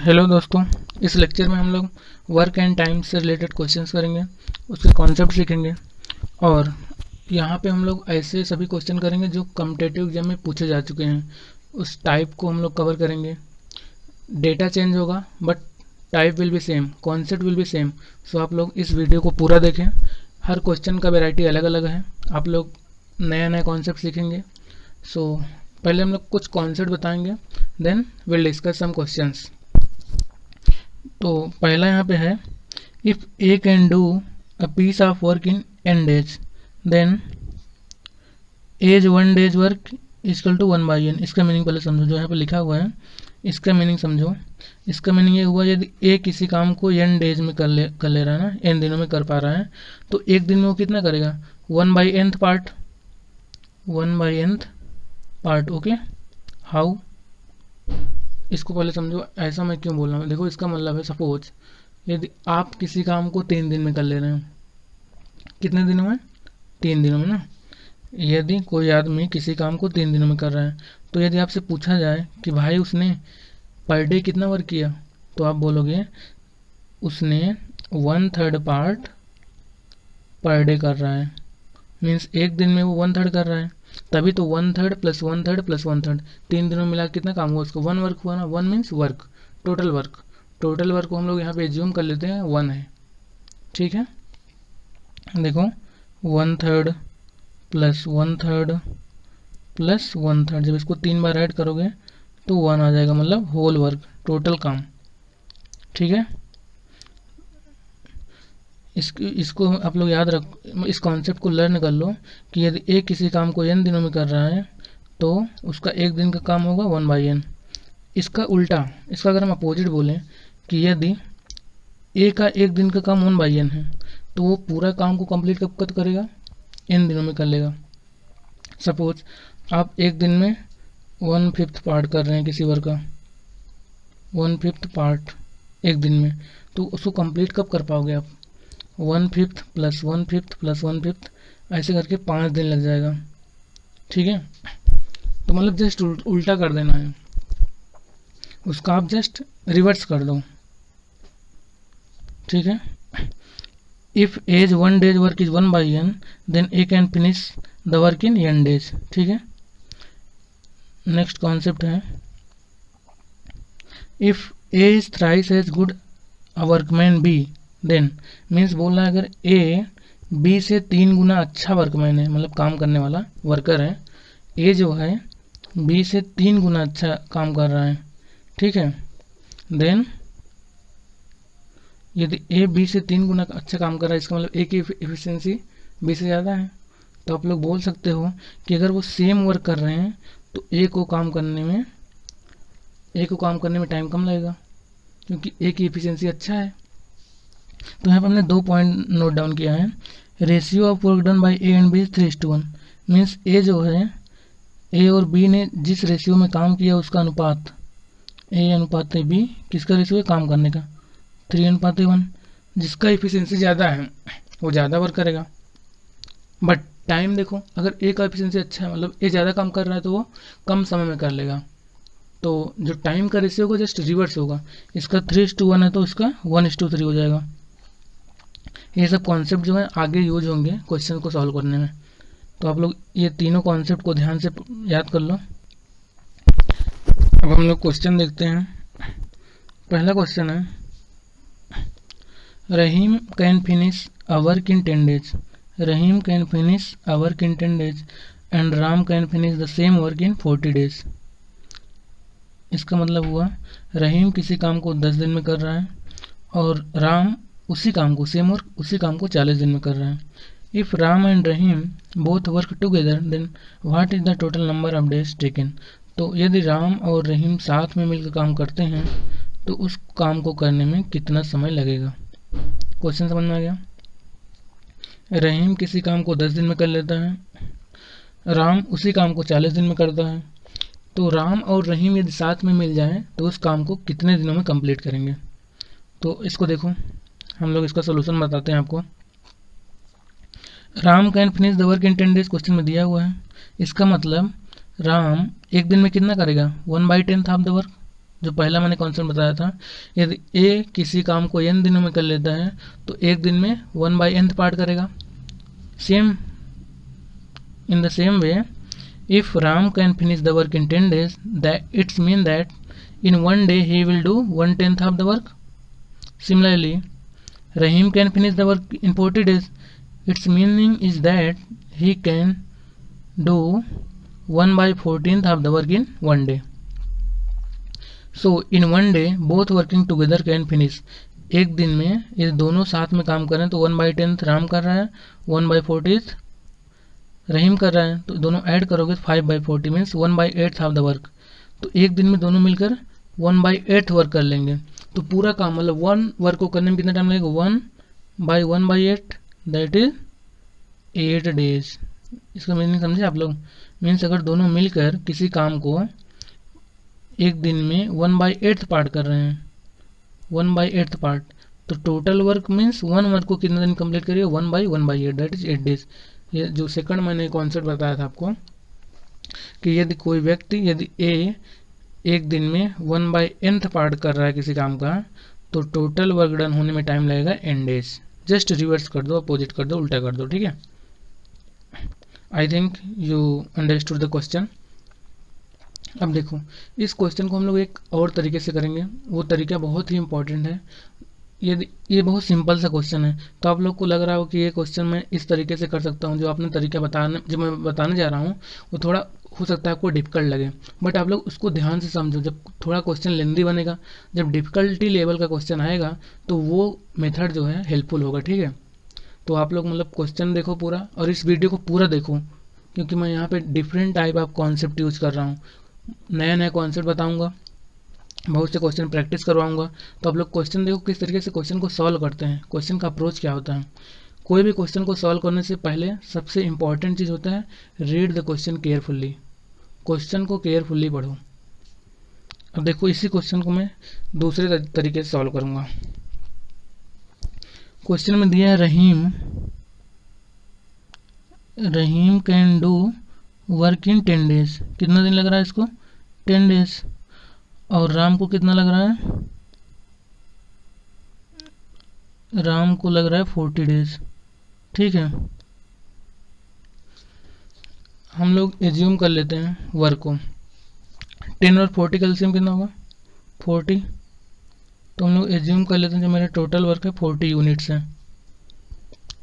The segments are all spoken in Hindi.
हेलो दोस्तों, इस लेक्चर में हम लोग वर्क एंड टाइम से रिलेटेड क्वेश्चंस करेंगे, उसके कॉन्सेप्ट सीखेंगे और यहाँ पे हम लोग ऐसे सभी क्वेश्चन करेंगे जो कॉम्पिटिटिव एग्जाम में पूछे जा चुके हैं। उस टाइप को हम लोग कवर करेंगे। डेटा चेंज होगा but type will be same, concept will be same. So आप लोग इस वीडियो को पूरा देखें। हर क्वेश्चन का वेराइटी अलग अलग है, आप लोग नया नया कॉन्सेप्ट सीखेंगे। सो पहले हम लोग कुछ कॉन्सेप्ट बताएंगे, then will discuss some questions. तो पहला यहाँ पे है, if A can do a piece of work in n days then A's 1 day's work equal to 1/n। इसका मीनिंग पहले समझो, जो यहाँ पे लिखा हुआ है इसका मीनिंग समझो। इसका मीनिंग ये हुआ, यदि ए किसी काम को n डेज में कर ले रहा है ना, n दिनों में कर पा रहा है, तो एक दिन में वो कितना करेगा? 1/nth part, 1/nth part. Okay, how? इसको पहले समझो, ऐसा मैं क्यों बोल रहा हूँ। देखो, इसका मतलब है, सपोज यदि आप किसी काम को 3 दिन में कर ले रहे हैं, कितने दिनों में? 3 दिनों में ना। यदि कोई आदमी किसी काम को 3 दिनों में कर रहा है, तो यदि आपसे पूछा जाए कि भाई उसने पर डे कितना वर्क किया, तो आप बोलोगे उसने 1/3 पार्ट पर डे कर रहा है। मीन्स एक दिन में वो 1/3 कर रहा है, तभी तो 1/3 प्लस 1/3 प्लस 1/3, 3 दिनों में मिला कितना काम हुआ उसको? 1 वर्क हुआ ना। 1 means work, total work. Total work को हम लोग यहाँ पे एज्यूम कर लेते हैं 1 है। ठीक है, देखो 1/3 प्लस 1/3 प्लस 1/3, जब इसको 3 बार ऐड करोगे तो 1 आ जाएगा, मतलब होल वर्क, टोटल काम। ठीक है, इसको आप लोग याद रख, इस कॉन्सेप्ट को लर्न कर लो कि यदि ए किसी काम को n दिनों में कर रहा है तो उसका एक दिन का काम होगा 1/n। इसका उल्टा, इसका अगर हम अपोजिट बोलें कि यदि ए का एक दिन का काम 1/n है, तो वो पूरा काम को कंप्लीट कब करेगा? n दिनों में कर लेगा। सपोज आप एक दिन में 1/5 पार्ट कर रहे हैं किसी वर्क का, 1/5 पार्ट एक दिन में, तो उसको कंप्लीट कब कर पाओगे आप? 1/5 प्लस 1/5 प्लस 1/5, ऐसे करके 5 दिन लग जाएगा। ठीक है, तो मतलब जस्ट उल्टा कर देना है उसका, आप जस्ट रिवर्स कर दो। ठीक है, if A's 1 day's work is 1/n then A can finish the work in n days. ठीक है, नेक्स्ट कॉन्सेप्ट है, if A is thrice as good a workman B then, means बोल रहा है अगर ए बी से 3 गुना अच्छा वर्कमैन है, मतलब काम करने वाला वर्कर है, ए जो है बी से 3 गुना अच्छा काम कर रहा है। ठीक है, देन यदि ए बी से 3 गुना अच्छा काम कर रहा है, इसका मतलब ए की एफिशिएंसी बी से ज़्यादा है। तो आप लोग बोल सकते हो कि अगर वो सेम वर्क कर रहे हैं तो ए को काम करने में टाइम कम लगेगा, क्योंकि ए की एफिशिएंसी अच्छा है। तो यहाँ पर हमने 2 पॉइंट नोट डाउन किया है। Ratio of work done by A and B 3:1, means A जो है, ए और बी ने जिस रेशियो में काम किया उसका अनुपात, ए अनुपात बी, किसका रेशियो है? काम करने का, 3:1। जिसका एफिशिएंसी ज़्यादा है वो ज़्यादा वर्क करेगा। बट टाइम देखो, अगर ए का एफिशिएंसी अच्छा है, मतलब ए ज़्यादा काम कर रहा है, तो वो कम समय में कर लेगा। तो जो टाइम का रेशियो होगा जस्ट रिवर्स होगा। इसका 3:1 है तो इसका 1:3 हो जाएगा। ये सब कॉन्सेप्ट जो है आगे यूज होंगे क्वेश्चन को सॉल्व करने में, तो आप लोग ये तीनों कॉन्सेप्ट को ध्यान से याद कर लो। अब हम लोग क्वेश्चन देखते हैं। पहला क्वेश्चन है, Rahim can finish a work in 10 days. Rahim can finish a work in 10 days and Ram can finish the same work in 40 days. इसका मतलब हुआ, रहीम किसी काम को 10 दिन में कर रहा है और राम उसी काम को, सेम वर्क उसी काम को 40 दिन में कर रहा है। If Ram and Rahim both work together then what is the total number of days taken. तो यदि राम और रहीम साथ में मिलकर काम करते हैं तो उस काम को करने में कितना समय लगेगा? क्वेश्चन समझ में आ गया? रहीम किसी काम को 10 दिन में कर लेता है, राम उसी काम को 40 दिन में करता है, तो राम और रहीम यदि साथ में मिल जाए तो उस काम को कितने दिनों में कंप्लीट करेंगे? तो इसको देखो, हम लोग इसका सोल्यूशन बताते हैं आपको। Ram can finish the work in 10 days question में दिया हुआ है। इसका मतलब राम एक दिन में कितना करेगा? 1/10 ऑफ द वर्क, जो पहला मैंने कॉन्सेप्ट बताया था, यदि ए किसी काम को n दिनों में कर लेता है तो एक दिन में 1/nth पार्ट करेगा। Same in the same way, if Ram can finish the work in 10 days, that it's mean that in one day he will do 1/10 of the work. Similarly, Rahim can finish the work in 40 days. Its meaning is that he can do 1/14 of the work in one day. So in one day both working together can finish. एक दिन में ये दोनों साथ में काम कर रहे हैं तो 1/10 राम कर रहा है, 1/40 रहीम कर रहा है, तो दोनों ऐड करोगे 5/40 मीन्स 1/8 ऑफ द वर्क। तो एक दिन में दोनों मिलकर 1/8 वर्क कर लेंगे। तो पूरा काम मतलब 1 वर्क को करने में कितना टाइम लगेगा, 1/1/8 दैट इज 8 डेज। इसका मीनिंग समझे आप लोग? मीन्स अगर दोनों मिलकर किसी काम को एक दिन में 1/8 पार्ट कर रहे हैं, 1/8 पार्ट, तो टोटल वर्क मीन्स 1 वर्क को कितना दिन कंप्लीट करिए, 1/1/8 दैट इज 8 डेज। ये जो सेकंड मैंने कॉन्सेप्ट बताया था आपको कि यदि कोई व्यक्ति यदि ए एक दिन में 1/nth पार्ट कर रहा है किसी काम का, तो टोटल वर्क डन होने में टाइम लगेगा n डेज। जस्ट रिवर्स कर दो, अपोजिट कर दो, उल्टा कर दो, ठीक है। I think you understood the question. अब देखो इस क्वेश्चन को हम लोग एक और तरीके से करेंगे, वो तरीका बहुत ही इंपॉर्टेंट है। ये बहुत सिंपल सा क्वेश्चन है, तो आप लोग को लग रहा हो कि ये क्वेश्चन मैं इस तरीके से कर सकता हूँ, जो आपने तरीका जो मैं बताने जा रहा हूँ वो थोड़ा हो सकता है आपको डिफिकल्ट लगे, बट आप लोग उसको ध्यान से समझो। जब थोड़ा क्वेश्चन लेंदी बनेगा, जब डिफिकल्टी लेवल का क्वेश्चन आएगा तो वो मेथड जो है हेल्पफुल होगा, ठीक है। तो आप लोग मतलब क्वेश्चन देखो पूरा, और इस वीडियो को पूरा देखो, क्योंकि मैं यहाँ पे different type of concept use कर रहा हूँ, नया नया कॉन्सेप्ट बताऊँगा, बहुत से क्वेश्चन प्रैक्टिस करवाऊंगा। तो आप लोग क्वेश्चन देखो किस तरीके से क्वेश्चन को सॉल्व करते हैं, क्वेश्चन का अप्रोच क्या होता है। कोई भी क्वेश्चन को सॉल्व करने से पहले सबसे इंपॉर्टेंट चीज़ होता है read the question carefully, question को केयरफुल्ली पढ़ो। अब देखो इसी क्वेश्चन को मैं दूसरे तरीके से सॉल्व करूंगा। क्वेश्चन में दिया है Rahim can do work in 10 days. कितना दिन लग रहा है इसको, 10 डेज। और राम को कितना लग रहा है, राम को लग रहा है 40 डेज, ठीक है। हम लोग एज्यूम कर लेते हैं वर्क को, 10 और 40 का एलसीएम कितना होगा, 40। तो हम लोग एज्यूम कर लेते हैं जो मेरा टोटल वर्क है 40 यूनिट्स है,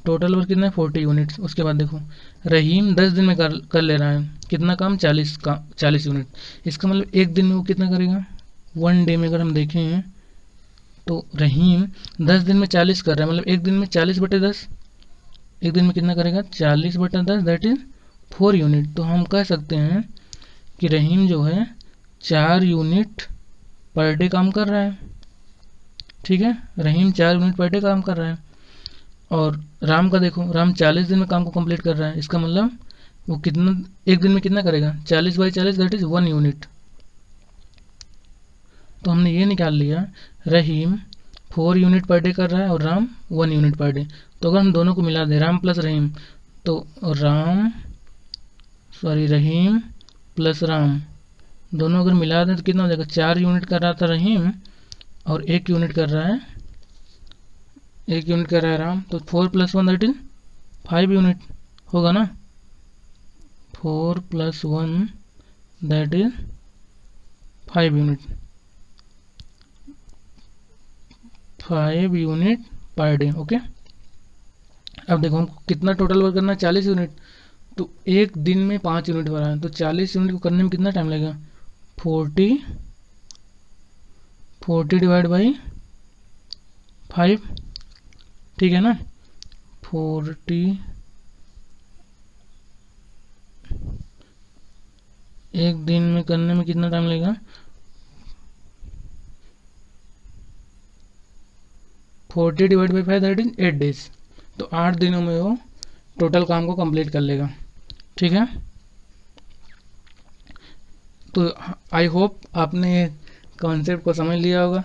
टोटल वर्क कितना है 40 यूनिट्स। उसके बाद देखो रहीम 10 दिन में कर ले रहा है कितना काम, 40 यूनिट। इसका मतलब एक दिन में वो कितना करेगा, 1 डे में अगर हम देखें तो रहीम 10 दिन में 40 कर रहा है, मतलब एक दिन में 40/10, एक दिन में कितना करेगा 40/10 दैट इज 4 यूनिट। तो हम कह सकते हैं कि रहीम जो है 4 यूनिट पर डे काम कर रहा है, ठीक है। रहीम 4 यूनिट पर डे काम कर रहा है। और राम का देखो, राम 40 दिन में काम को कंप्लीट कर रहा है, इसका मतलब वो कितना एक दिन में कितना करेगा, 40/40 दैट इज 1 यूनिट। तो हमने ये निकाल लिया रहीम 4 यूनिट पर डे कर रहा है और राम 1 यूनिट पर डे। तो अगर हम दोनों को मिला दें राम प्लस रहीम, तो रहीम प्लस राम दोनों अगर मिला दें तो कितना हो जाएगा, 4 यूनिट कर रहा था रहीम और 1 यूनिट कर रहा है राम। तो 4 + 1 दैट इज 5 यूनिट होगा ना, 4 + 1 that is 5 unit, 5 unit per day, okay. अब देखो हमको कितना टोटल वर्क करना है, 40 यूनिट। तो एक दिन में 5 यूनिट हो रहा है, तो 40 यूनिट को करने में कितना टाइम लगेगा, 40 डिवाइड बाई 5, ठीक है ना। 40 एक दिन में करने में कितना टाइम लगेगा, 40 divide by 5 that is 8 days. तो 8 दिनों में वो टोटल काम को कंप्लीट कर लेगा, ठीक है। तो आई होप आपने ये कॉन्सेप्ट को समझ लिया होगा।